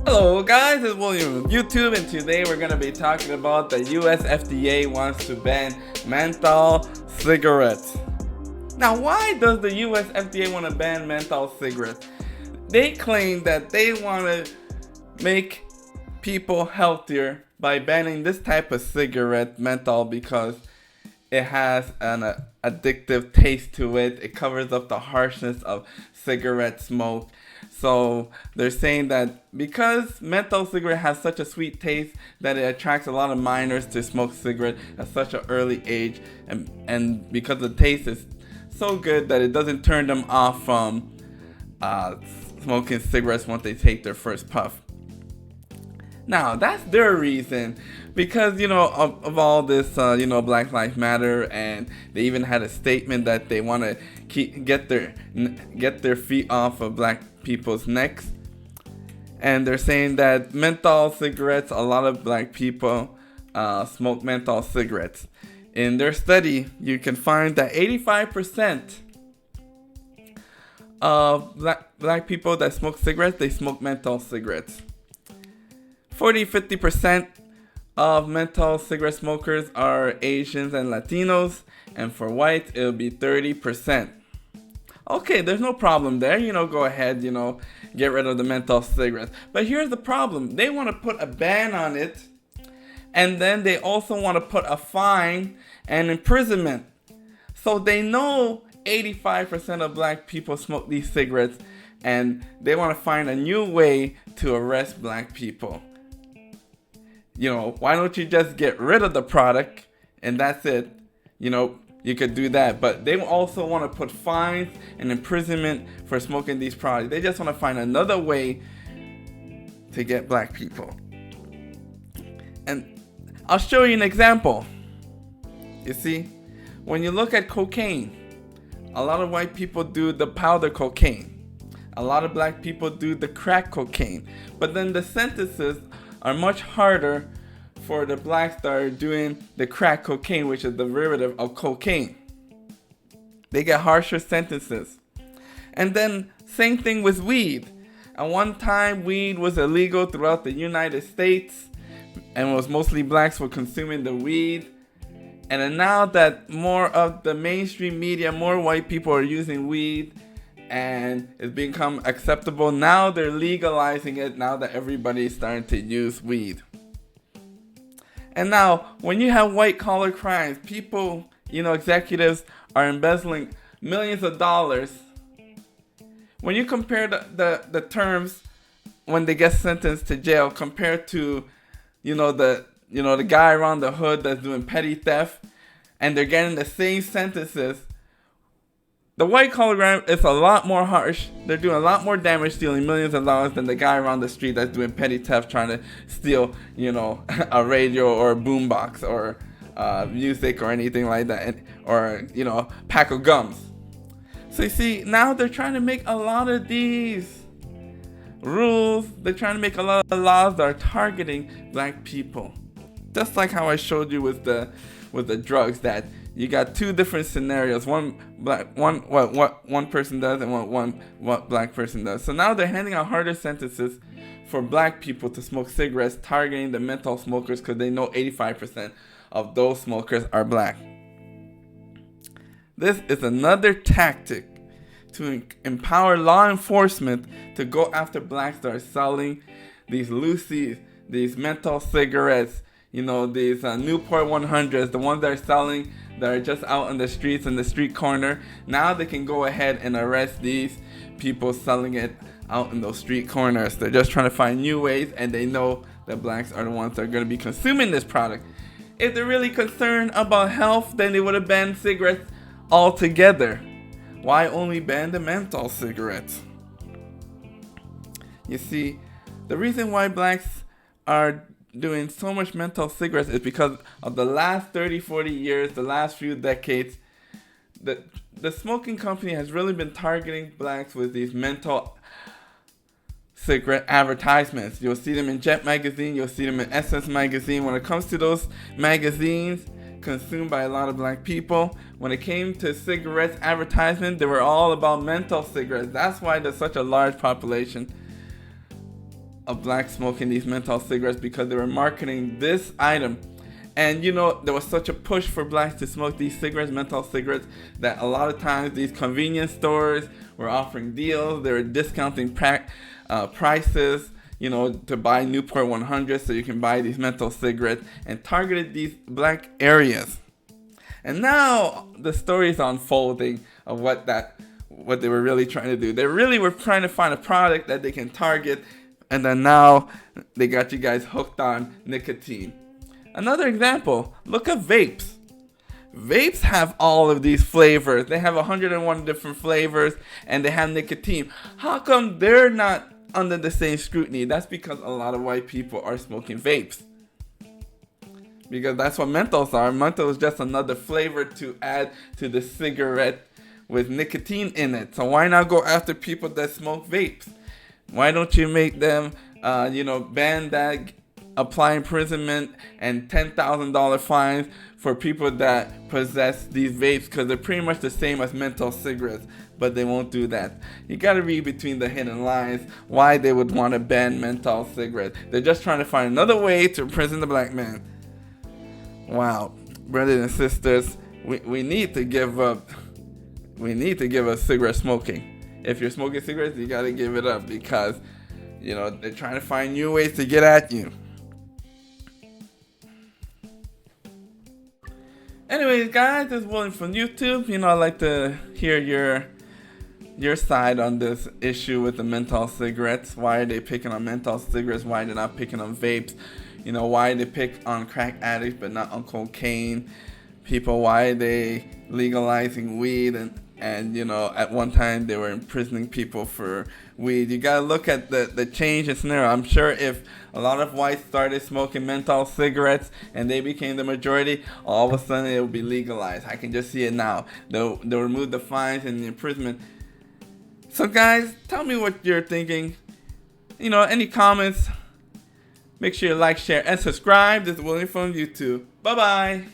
Hello guys, it's William with YouTube, and today we're going to be talking about the USFDA wants to ban menthol cigarettes. Now, why does the USFDA want to ban menthol cigarettes? They claim that they want to make people healthier by banning this type of cigarette, menthol, because it has an addictive taste to it. It covers up the harshness of cigarette smoke. So they're saying that because menthol cigarette has such a sweet taste that it attracts a lot of minors to smoke cigarette at such an early age, and because the taste is so good that it doesn't turn them off from smoking cigarettes once they take their first puff. Now, that's their reason, because, of all this, Black Lives Matter, and they even had a statement that they want to get their feet off of black people's necks. And they're saying that menthol cigarettes, a lot of black people smoke menthol cigarettes. In their study, you can find that 85% of black people that smoke cigarettes, they smoke menthol cigarettes. 40-50% of menthol cigarette smokers are Asians and Latinos, and for whites it'll be 30%. Okay, there's no problem there. Go ahead, get rid of the menthol cigarettes. But here's the problem. They want to put a ban on it, and then they also want to put a fine and imprisonment. So they know 85% of black people smoke these cigarettes, and they want to find a new way to arrest black people. Why don't you just get rid of the product and that's it? You could do that. But they also want to put fines and imprisonment for smoking these products. They just want to find another way to get black people. And I'll show you an example. You see, when you look at cocaine, a lot of white people do the powder cocaine. A lot of black people do the crack cocaine. But then the sentences are much harder for the blacks that are doing the crack cocaine, which is the derivative of cocaine. They get harsher sentences. And then same thing with weed. At one time, weed was illegal throughout the United States, and it was mostly blacks were consuming the weed. And then now that more of the mainstream media, more white people are using weed, and it's become acceptable. Now they're legalizing it, now that everybody is starting to use weed. And now, when you have white collar crimes, people, executives are embezzling millions of dollars. When you compare the terms when they get sentenced to jail compared to, the guy around the hood that's doing petty theft, and they're getting the same sentences, the white collar crime is a lot more harsh. They're doing a lot more damage, stealing millions of dollars, than the guy around the street that's doing petty theft, trying to steal, a radio or a boombox or music or anything like that, or a pack of gums. So you see, now they're trying to make a lot of these rules. They're trying to make a lot of laws that are targeting black people. Just like how I showed you with the drugs, that you got two different scenarios. One what one person does, and what black person does. So now they're handing out harder sentences for black people to smoke cigarettes, targeting the menthol smokers, because they know 85% of those smokers are black. This is another tactic to empower law enforcement to go after blacks that are selling these loosies, these menthol cigarettes, these Newport 100s, the ones that are selling, that are just out on the streets, in the street corner. Now they can go ahead and arrest these people selling it out in those street corners. They're just trying to find new ways, and they know that blacks are the ones that are going to be consuming this product. If they're really concerned about health, then they would have banned cigarettes altogether. Why only ban the menthol cigarettes? You see, the reason why blacks are doing so much menthol cigarettes is because of the last 30-40 years, the last few decades. The smoking company has really been targeting blacks with these menthol cigarette advertisements. You'll see them in Jet magazine, you'll see them in Essence magazine. When it comes to those magazines consumed by a lot of black people, when it came to cigarettes advertisement, they were all about menthol cigarettes. That's why there's such a large population of blacks smoking these menthol cigarettes because they were marketing this item. And you know, there was such a push for blacks to smoke these cigarettes, menthol cigarettes, that a lot of times these convenience stores were offering deals. They were discounting prices, you know, to buy Newport 100 so you can buy these menthol cigarettes, and targeted these black areas. And now the story is unfolding of what they were really trying to do. They really were trying to find a product that they can target, and then now they got you guys hooked on nicotine. Another example, look at vapes. Vapes have all of these flavors. They have 101 different flavors, and they have nicotine. How come they're not under the same scrutiny? That's because a lot of white people are smoking vapes. Because that's what menthols are. Menthol is just another flavor to add to the cigarette with nicotine in it. So why not go after people that smoke vapes? Why don't you make them, ban that, apply imprisonment and $10,000 fines for people that possess these vapes, because they're pretty much the same as menthol cigarettes, but they won't do that. You gotta read between the hidden lines why they would want to ban menthol cigarettes. They're just trying to find another way to imprison the black man. Wow, brothers and sisters, we need to give up. We need to give up cigarette smoking. If you're smoking cigarettes, you gotta give it up, because they're trying to find new ways to get at you. Anyways, guys, this is William from YouTube. I'd like to hear your side on this issue with the menthol cigarettes. Why are they picking on menthol cigarettes? Why are they not picking on vapes? Why they pick on crack addicts but not on cocaine people? Why are they legalizing weed and at one time they were imprisoning people for weed? You gotta look at the change in scenario. I'm sure if a lot of whites started smoking menthol cigarettes and they became the majority, all of a sudden it will be legalized. I can just see it now. They'll remove the fines and the imprisonment. So guys, tell me what you're thinking. Any comments? Make sure you like, share, and subscribe. This is William from YouTube. Bye-bye.